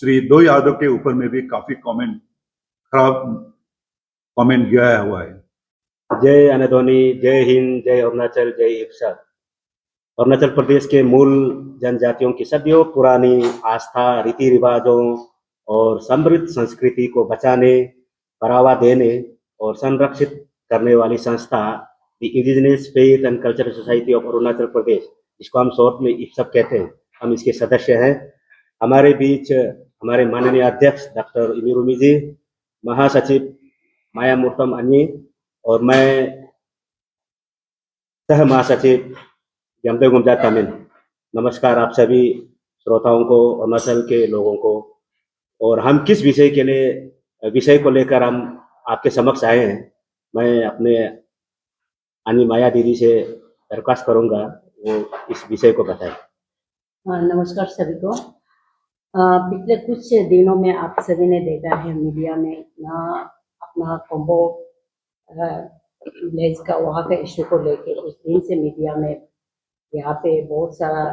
श्री दो यादव के ऊपर में भी काफी खराब कमेंट गया हुआ है। जय अनाधोनी, जय हिंद, जय अरुणाचल, जय इप्सा। अरुणाचल प्रदेश के मूल जनजातियों की सदियों पुरानी आस्था, रीति रिवाजों और समृद्ध संस्कृति को बचाने, बढ़ावा देने और संरक्षित करने वाली संस्था the indigenous faith and cultural society of Arunachal Pradesh, जिसको हम शॉर्ट में इप्सप कहते हैं, हम इसके सदस्य हैं। हमारे बीच हमारे माननीय अध्यक्ष डॉक्टर इमिरुमी जी, महासचिव माया मूर्तम अन्य और मैं सह महासचिव जमदे गुमजा तमिल। नमस्कार आप सभी श्रोताओं को, अरुणाचल के लोगों को। और हम किस विषय को लेकर हम आपके समक्ष आए हैं, मैं अपने अन्य माया दीदी से दरख्वास्त करूंगा वो इस विषय को बताएं। नमस्कार सभी को। पिछले कुछ दिनों में आप सभी ने देखा है मीडिया में इतना अपना कोम्बो विलेज का वहाँ का इशू को लेके उस दिन से मीडिया में यहाँ पे बहुत सारा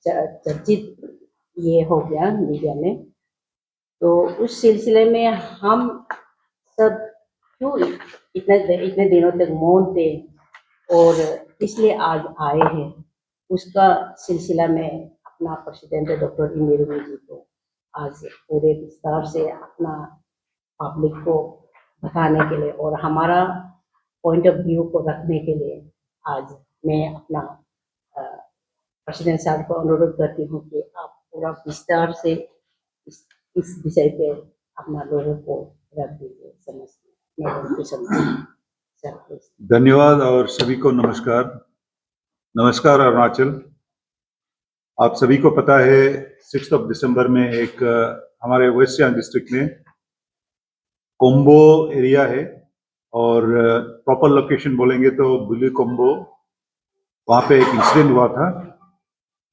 चर्चित ये हो गया मीडिया में। तो उस सिलसिले में हम सब क्यों इतने दिनों तक मौन थे और इसलिए आज आए हैं, उसका सिलसिला में अपना प्रेसिडेंट डॉक्टर इमिरुमी जी को आज पूरे विस्तार से अपना पब्लिक को बताने के लिए और हमारा पॉइंट ऑफ व्यू को रखने के लिए आज मैं अपना प्रेसिडेंट साहब को अनुरोध करती हूँ कि आप पूरा विस्तार से इस विषय पे अपना लोगों को रख दीजिए, समझिए। धन्यवाद और सभी को नमस्कार। नमस्कार अरुणाचल। आप सभी को पता है 6 दिसंबर में एक हमारे वेस्ट सियांग डिस्ट्रिक्ट में कोम्बो एरिया है और प्रॉपर लोकेशन बोलेंगे तो बुली कोम्बो, वहाँ पे एक इंसिडेंट हुआ था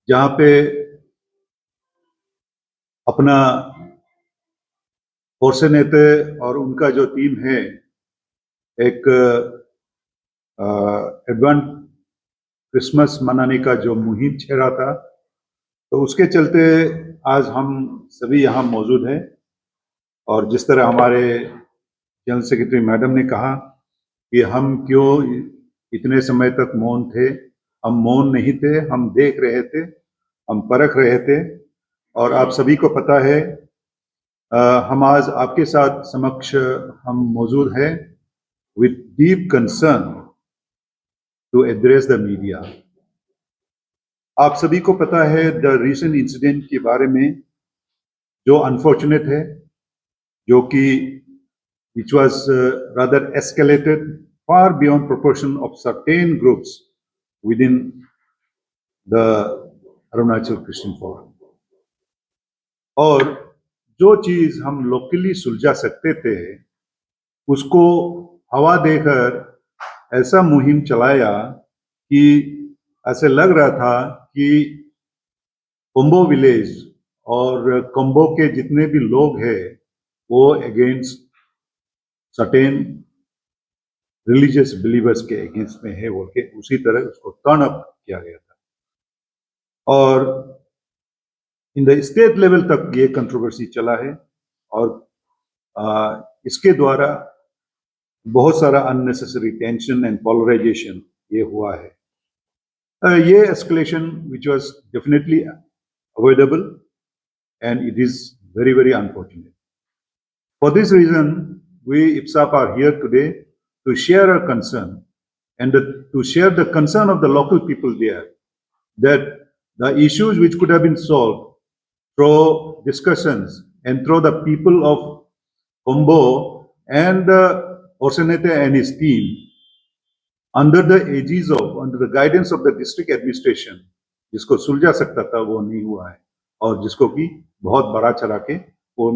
जहाँ पे अपना फोर्सेनेते और उनका जो टीम है एक एडवांस क्रिसमस मनाने का जो मुहिम छेड़ा था, तो उसके चलते आज हम सभी यहाँ मौजूद हैं। और जिस तरह हमारे जनरल सेक्रेटरी मैडम ने कहा कि हम क्यों इतने समय तक मौन थे, हम मौन नहीं थे, हम देख रहे थे, हम परख रहे थे। और आप सभी को पता है हम आज आपके साथ समक्ष हम मौजूद हैं with deep concern to address the media। आप सभी को पता है द रीसेंट इंसिडेंट के बारे में जो अनफॉर्चुनेट है, जो कि which was rather escalated far beyond proportion of certain groups within the Arunachal Christian Forum। और जो चीज हम लोकली सुलझा सकते थे उसको हवा देकर ऐसा मुहिम चलाया कि ऐसे लग रहा था कि कोम्बो विलेज और कोम्बो के जितने भी लोग हैं वो अगेंस्ट सर्टेन रिलीजियस बिलीवर्स के अगेंस्ट में है बोल के उसी तरह उसको टर्न अप किया गया था। और इन द स्टेट लेवल तक ये कंट्रोवर्सी चला है और इसके द्वारा बहुत सारा अननेसेसरी टेंशन एंड पोलराइजेशन ये हुआ है। ये escalation which was definitely avoidable and it is very very unfortunate। For this reason we IPSAP are here today to share our concern and to share the concern of the local people there, that the issues which could have been solved through discussions and through the people of Kombo and Orsenete and his team under the guidance of the district administration, जिसको सुलझा सकता था वो नहीं हुआ है और जिसको कि बहुत बड़ा चढ़ा के वो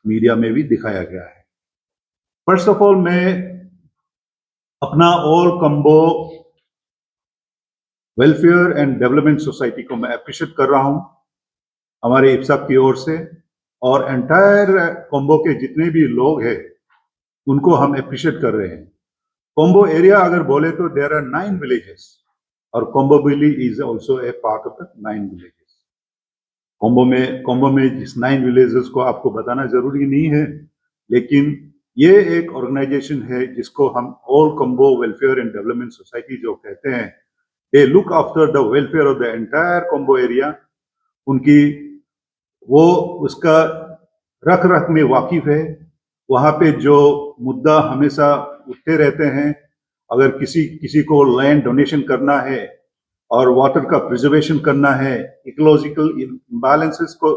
मीडिया में भी दिखाया गया है। फर्स्ट ऑफ ऑल मैं अपना all combo welfare and development society को मैं अप्रिशिएट कर रहा हूं हमारे IPSAP की ओर से, और एंटायर कोम्बो के जितने भी लोग हैं उनको हम अप्रिशिएट कर रहे हैं। कोम्बो एरिया अगर बोले तो देयर आर 9 विलेजेस और combo valley is also a part of the 9 villages. Combo में जिस 9 विलेजेस को आपको बताना जरूरी नहीं है, लेकिन ये एक ऑर्गेनाइजेशन है जिसको हम all combo welfare and development society जो कहते हैं। They look after the welfare of the entire combo area. उनकी वो उसका रख रख में वाकिफ है। वहाँ पे जो मुद्दा हमेशा उठते रहते हैं, अगर किसी को लैंड डोनेशन करना है और वाटर का प्रिजर्वेशन करना है, इकोलॉजिकल इम्बैलेंसेस को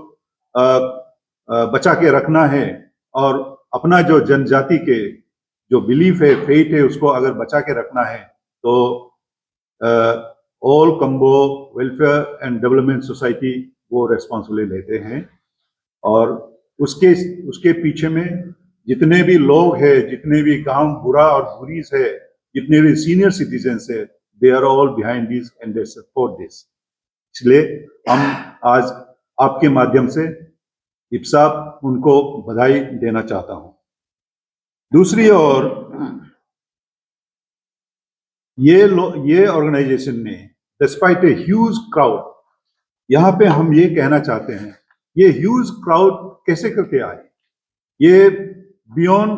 बचा के रखना है, और अपना जो जनजाति के जो बिलीफ है, फेथ है, उसको अगर बचा के रखना है, तो all combo welfare and development society वो रेस्पॉन्सिबिलिटी लेते हैं। और उसके पीछे में जितने भी लोग हैं, जितने भी गांव बुरा और बुरीस है, जितने भी सीनियर सिटीजन्स है, they are all behind this and they support this. इसलिए हम आज आपके माध्यम से इब्साब उनको बधाई देना चाहता हूं। दूसरी ओर ये ऑर्गेनाइजेशन ने डिस्पाइट ए ह्यूज क्राउड, यहाँ पे हम ये कहना चाहते हैं, ये ह्यूज क्राउड कैसे करके आए? ये बियॉन्ड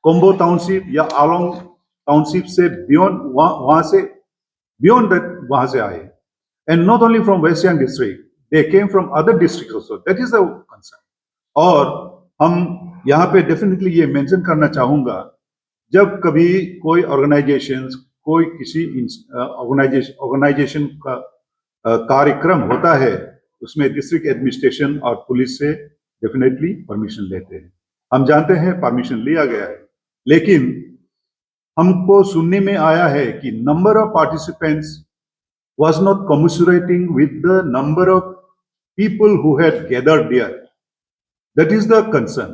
कोम्बो टाउनशिप या आलोंग टाउनशिप से बियॉन्ड वहां से बियॉन्ड दैट वहां से आए। And not only from West Siang district, they came from other district also. That is the concern. और हम यहाँ पे डेफिनेटली ये मेंशन करना चाहूंगा, जब कभी कोई कोई किसी ऑर्गेनाइजेशन का कार्यक्रम होता है, उसमें डिस्ट्रिक्ट एडमिनिस्ट्रेशन और पुलिस से डेफिनेटली परमिशन लेते हैं। हम जानते हैं परमिशन लिया गया है, लेकिन हमको सुनने में आया है कि number of participants was not commensurating with the number of people who had gathered there. That is the concern.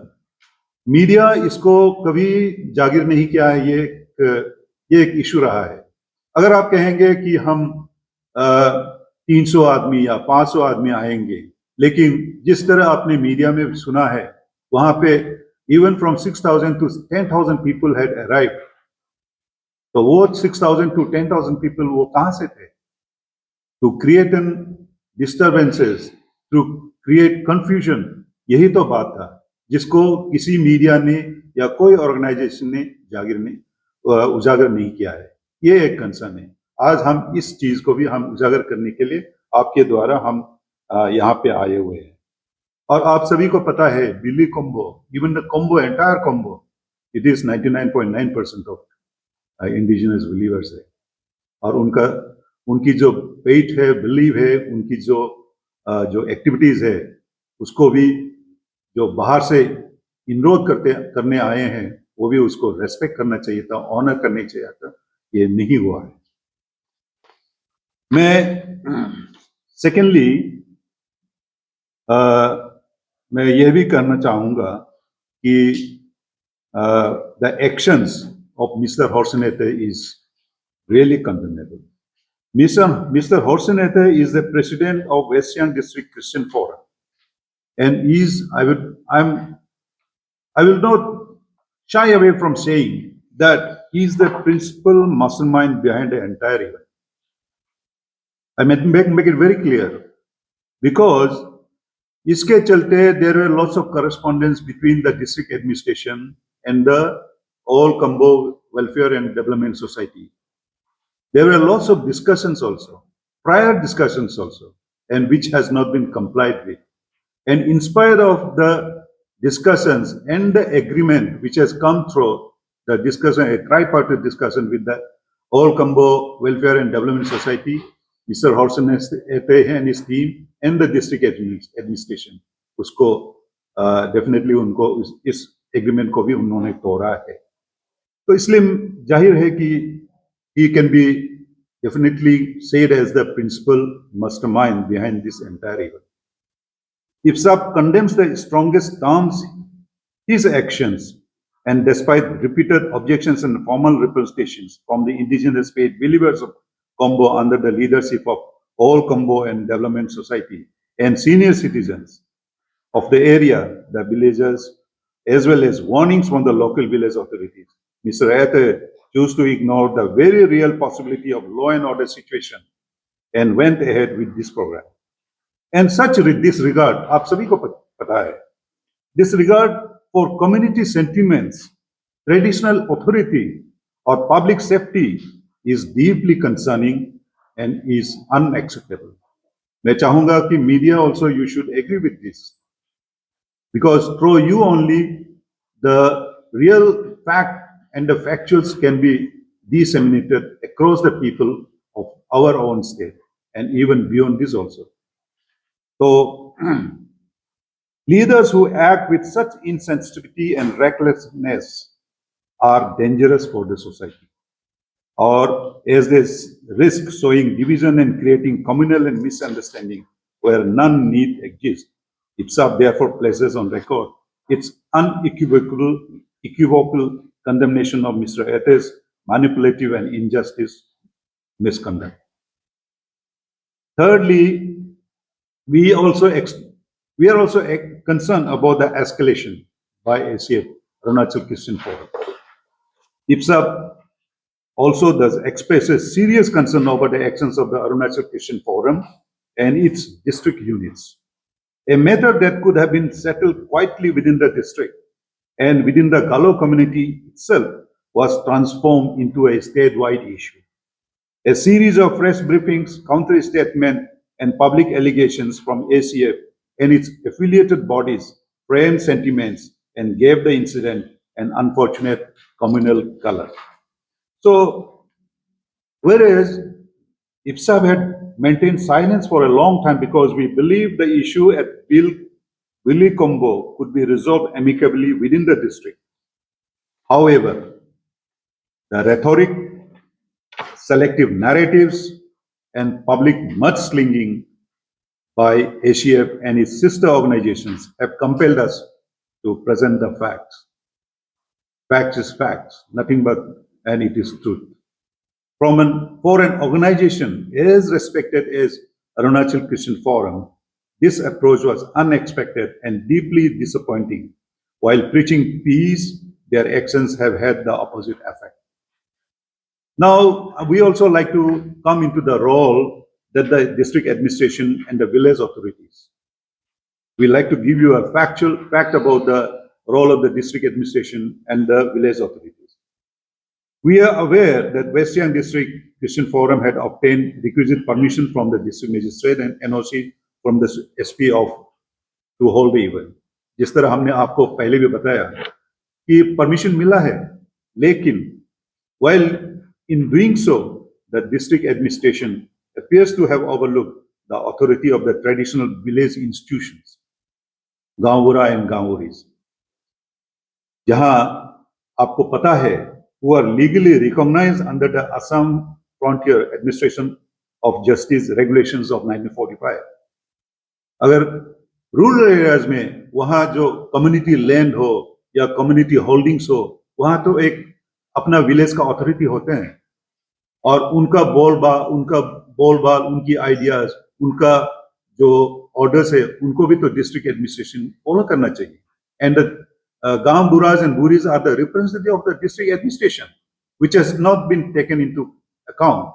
Media इसको कभी जागिर नहीं किया है, ये एक इशू रहा है। अगर आप कहेंगे कि हम 300 आदमी या 500 आदमी आएंगे, लेकिन जिस तरह आपने मीडिया में सुना है, वहां पे even from 6,000 to 10,000 people had arrived. तो वो 6,000 to 10,000 पीपल वो कहां से थे? To create an disturbances, to create confusion, यही तो बात था जिसको किसी मीडिया ने या कोई ऑर्गेनाइजेशन ने उजागर नहीं किया है। ये एक कंसर्न है। आज हम इस चीज को भी हम उजागर करने के लिए आपके द्वारा हम यहाँ पे आए हुए हैं। और आप सभी को पता है, Bili Kombo, even the Kombo, entire Kombo, it is 99.9% of indigenous believers है। और उनकी जो फेथ है, बिलीव है, उनकी जो एक्टिविटीज है, उसको भी जो बाहर से इनरोड करने आए हैं, वो भी उसको रेस्पेक्ट करना चाहिए था, ऑनर करना चाहिए था। ये नहीं हुआ है। मैं सेकेंडली मैं यह भी करना चाहूंगा कि the actions of mister Horsenethe is really condemnable. Mr. Horsenethe is the president of West Siang District Christian Forum, and I will not shy away from saying that he is the principal mastermind behind the entire event. I make it very clear, because iske chalte there were lots of correspondence between the district administration and the All Kombbo Welfare and Development Society. There were lots of discussions also, prior discussions also, and which has not been complied with. And in spite of the discussions and the agreement which has come through the discussion, a tripartite discussion with the All Kombbo Welfare and Development Society, Mr. Horsenethe and his team and the district administration, उसको definitely उनको इस agreement को भी उन्होंने तोड़ा है। तो इसलिए जाहिर है कि he can be definitely said as the principal mastermind behind this entire event. IPSAP condemns the strongest terms his actions, and despite repeated objections and formal representations from the indigenous faith believers of Kombo under the leadership of All Kombo and Development Society and senior citizens of the area, the villagers, as well as warnings from the local village authorities, Mr. Ayate chose to ignore the very real possibility of law and order situation and went ahead with this program. And such disregard, आप सभी को पता है, disregard for community sentiments, traditional authority or public safety is deeply concerning and is unacceptable. मैं चाहूंगा कि media also you should agree with this, because through you only the real fact and the factuals can be disseminated across the people of our own state and even beyond this also. So leaders who act with such insensitivity and recklessness are dangerous for the society, or as they risk sowing division and creating communal and misunderstanding where none need exist. IPSA therefore places on record its unequivocal condemnation of Mr. Ete's manipulative and injustice misconduct. Thirdly, we are also concerned about the escalation by ACF, Arunachal Christian Forum. IPSA also does express a serious concern over the actions of the Arunachal Christian Forum and its district units. A matter that could have been settled quietly within the district and within the Galo community itself was transformed into a statewide issue. A series of press briefings, counter statements, and public allegations from ACF and its affiliated bodies framed sentiments and gave the incident an unfortunate communal color. So, whereas IPSA had maintained silence for a long time because we believe the issue at Willy Combo could be resolved amicably within the district. However, the rhetoric, selective narratives, and public mudslinging by ACF and its sister organizations have compelled us to present the facts. Facts is facts, nothing but, and it is truth. For an organization as respected as Arunachal Christian Forum, this approach was unexpected and deeply disappointing. While preaching peace, their actions have had the opposite effect. Now, we also like to come into the role that the district administration and the village authorities. We like to give you a fact about the role of the district administration and the village authorities. We are aware that West Siang District Christian Forum had obtained requisite permission from the district magistrate and NOC from the SP of to hold the event. जिस तरह हमने आपको पहले भी बताया कि permission मिला है, लेकिन while in doing so, the district administration appears to have overlooked the authority of the traditional village institutions, Gaonbura and Gaonburis, जहां आपको पता है who are legally recognized under the Assam Frontier Administration of Justice Regulations of 1945. अगर rural areas में वहां जो community land हो या कम्युनिटी होल्डिंग्स हो, वहां तो एक अपना विलेज का अथॉरिटी होते हैं और उनका बोलबाल, उनकी आइडियाज, उनका जो ऑर्डर्स है, उनको भी तो डिस्ट्रिक्ट एडमिनिस्ट्रेशन फॉलो करना चाहिए. And Gaon Buras and Buris are the representative of the district administration, which has not been taken into account.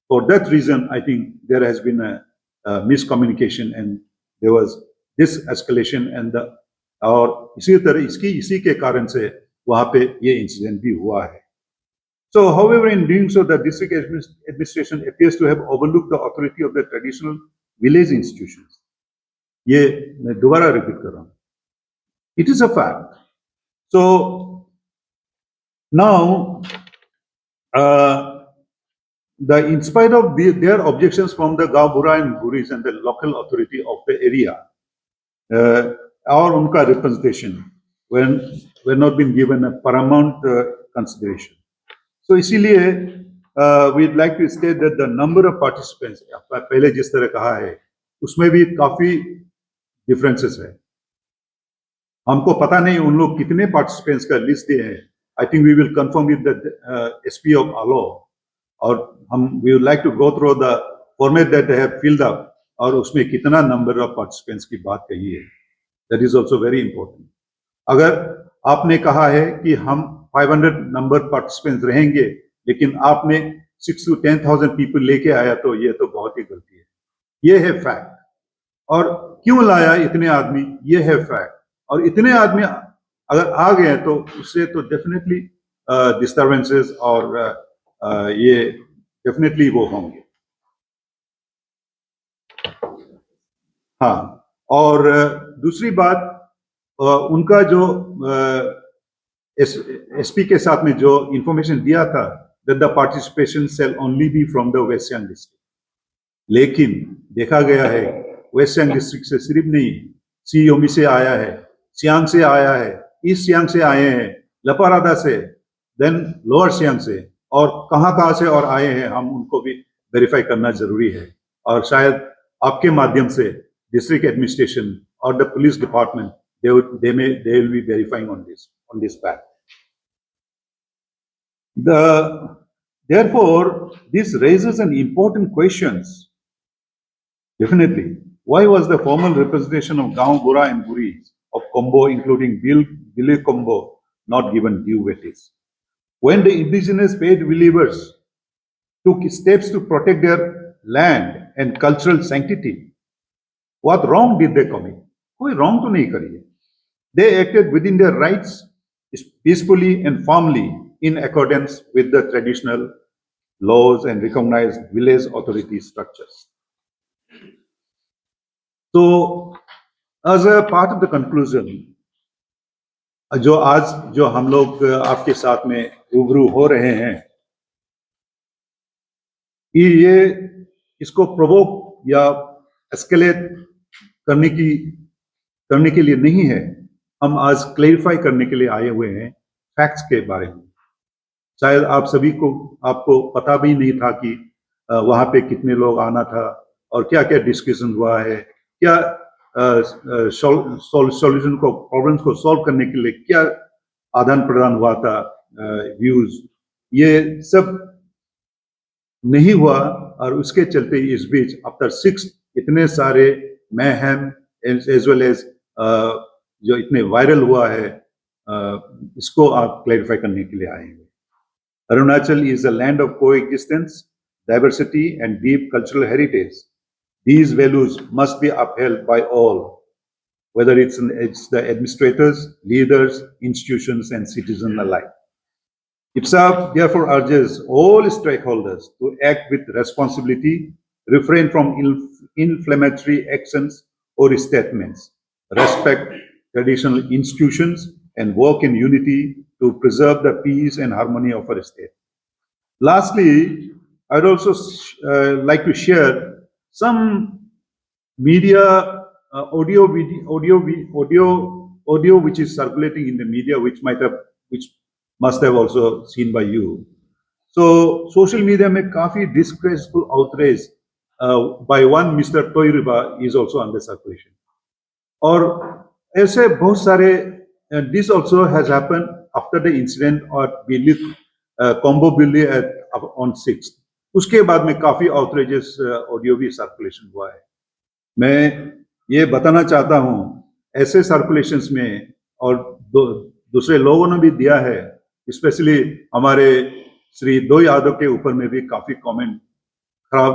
For that reason, I think there has been a miscommunication and there was this escalation and और इसी के कारण से वहाँ पे ये incident भी हुआ है. So, however, in doing so, the district administration appears to have overlooked the authority of the traditional village institutions. ये मैं दोबारा रिपीट कर रहा हूँ. It is a fact. So now, in spite of their objections from the Gaonbura and Buris and the local authority of the area, or unka representation were not been given a paramount consideration. So इसीलिए we'd like to state that the number of participants, पहले जिस तरह कहा है, उसमें भी काफी differences है. हमको पता नहीं उन लोग कितने पार्टिसिपेंट्स का लिस्ट दिए हैं. I think we will confirm with the SP of Aalo, और हम we would like to go through the format that they have filled up, और उसमें कितना नंबर ऑफ पार्टिसिपेंट्स की बात कही है. That is also very important. अगर आपने कहा है कि हम 500 नंबर पार्टिसिपेंट्स रहेंगे, लेकिन आपने 6,000 to 10,000 पीपल लेके आया, तो ये तो बहुत ही गलती है. ये है फैक्ट. और क्यों लाया इतने आदमी, ये है फैक्ट। और इतने आदमी अगर आ गए तो उससे तो डेफिनेटली डिस्टर्बेंसेस और ये डेफिनेटली वो होंगे। हाँ, और दूसरी बात, उनका जो एसपी के साथ में जो इंफॉर्मेशन दिया था that the participation shall only be from the West Siang district, लेकिन देखा गया है वेस्ट सियांग डिस्ट्रिक्ट से सिर्फ नहीं, सीओमी से आया है, सियांग से आया है, ईस्ट सियांग से आए हैं, लपारादा से, देन लोअर सियांग से, और कहां से और आए हैं, हम उनको भी वेरीफाई करना जरूरी है। और शायद आपके माध्यम से डिस्ट्रिक्ट एडमिनिस्ट्रेशन और the police department they will be verifying on this fact. Therefore, this raises an important questions. Definitely, why was the formal representation of Gaon Bura and Buris of Combo, including Village Combo, not given due weightage? When the indigenous faith believers took steps to protect their land and cultural sanctity, what wrong did they commit? कोई wrong तो नहीं करी है. They acted within their rights peacefully and firmly in accordance with the traditional laws and recognized village authority structures. So, as a part of the conclusion, जो आज जो हम लोग आपके साथ में रूबरू हो रहे हैं, ये इसको प्रोवोक या एस्केलेट करने के लिए नहीं है। हम आज क्लैरिफाई करने के लिए आए हुए हैं फैक्ट्स के बारे में। शायद आप सभी को आपको पता भी नहीं था कि वहां पे कितने लोग आना था और क्या क्या डिस्कशन हुआ है, क्या सॉल्यूशन को, प्रॉब्लम्स को सॉल्व करने के लिए क्या आदान प्रदान हुआ था, व्यूज, ये सब नहीं हुआ। और उसके चलते इस बीच आफ्टर 6 इतने सारे मैहम एज वेल एज जो इतने वायरल हुआ है, इसको आप क्लैरिफाई करने के लिए आए हैं। Arunachal is a land of coexistence, diversity and deep cultural heritage. These values must be upheld by all, whether it's the administrators, leaders, institutions and citizens alike. IPSA therefore urges all stakeholders to act with responsibility, refrain from inflammatory actions or statements, respect traditional institutions and work in unity to preserve the peace and harmony of our state. Lastly, I'd also like to share some media audio which is circulating in the media, which must have also seen by you. So social media में काफी disgraceful outrage by one Mr. Toiriba is also under circulation. और ऐसे बहुत सारे, this also has happened after the incident or Combo Billy on 6th. उसके बाद में काफी outrageous ऑडियो भी सर्कुलेशन हुआ है। मैं ये बताना चाहता हूँ, ऐसे सर्कुलेशंस में और दूसरे लोगों ने भी दिया है, स्पेशली हमारे श्री दो यादव के ऊपर में भी काफी खराब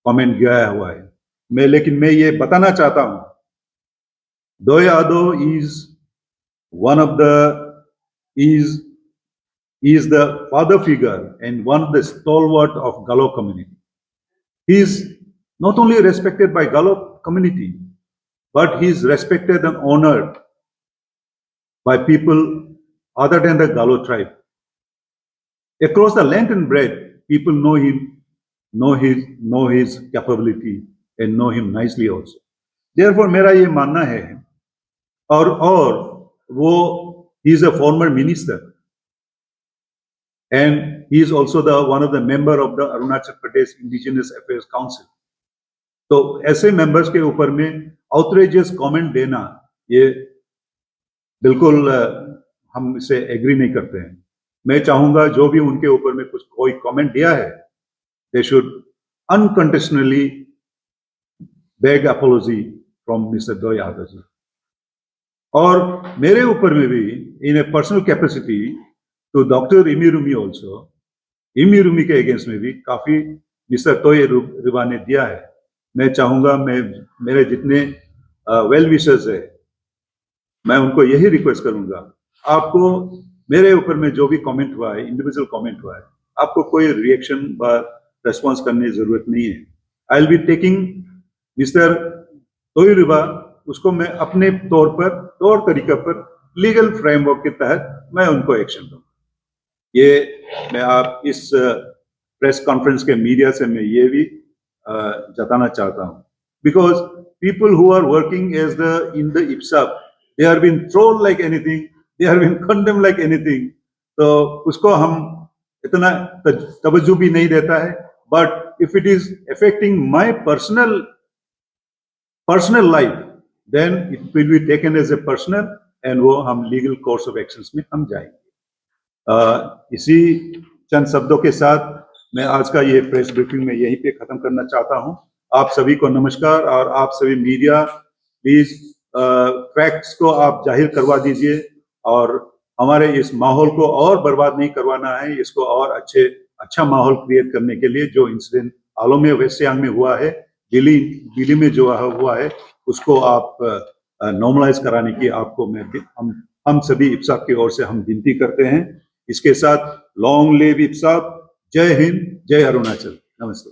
कमेंट गया हुआ है। लेकिन मैं ये बताना चाहता हूँ, दो Yadav is the father figure and one of the stalwart of Galo community. He is not only respected by Galo community, but he is respected and honored by people other than the Galo tribe. Across the length and breadth, people know him, know his capability and know him nicely also. Therefore, मेरा ये मानना है, और वो he is a former minister and he is also one of the member of the Arunachal Pradesh Indigenous Affairs Council. तो ऐसे members के ऊपर में आउटरेजियस कमेंट देना, ये बिल्कुल हम इसे एग्री नहीं करते हैं। मैं चाहूंगा जो भी उनके ऊपर में कोई कमेंट दिया है, they should unconditionally beg apology from Mr. Doi Yadav ji. और मेरे ऊपर में भी इन ए पर्सनल कैपेसिटी तो डॉक्टर इमीरुमी ऑल्सो, इमीरुमी के अगेंस्ट में भी काफी मिस्टर तोय रिबा ने दिया है। मैं चाहूँगा, मेरे जितने वेल विशर्स है, मैं उनको यही रिक्वेस्ट करूँगा, आपको मेरे ऊपर में जो भी कमेंट हुआ है, इंडिविजुअल कमेंट हुआ है, आपको कोई रिएक्शन व रेस्पॉन्स करने की जरूरत नहीं है। I will be taking mister Toyriba, उसको मैं अपने तौर तरीका पर लीगल फ्रेमवर्क के तहत मैं उनको एक्शन दूंगा। ये मैं आप इस प्रेस कॉन्फ्रेंस के मीडिया से मैं ये भी जताना चाहता हूँ, because people who are working as the in the IPSAP, they are being thrown like anything, they are being condemned like anything, तो उसको हम इतना तवज्जो भी नहीं देता है। But if it is affecting my personal life, then it will be taken as a personal, and वो हम लीगल कोर्स ऑफ एक्शंस में हम जाएंगे। इसी चंद शब्दों के साथ मैं आज का ये प्रेस ब्रीफिंग में यहीं पे खत्म करना चाहता हूं। आप सभी को नमस्कार, और आप सभी मीडिया प्लीज फैक्ट्स को आप जाहिर करवा दीजिए, और हमारे इस माहौल को और बर्बाद नहीं करवाना है। इसको और अच्छा माहौल क्रिएट करने के लिए जो इंसिडेंट हालों में वेस्ट सियांग में हुआ है, दिल्ली में जो हुआ है, उसको आप नॉर्मलाइज कराने की आपको हम सभी IPSAP की ओर से हम विनती करते हैं। इसके साथ लॉन्ग लिव IPSAP, जय हिंद, जय अरुणाचल, नमस्ते।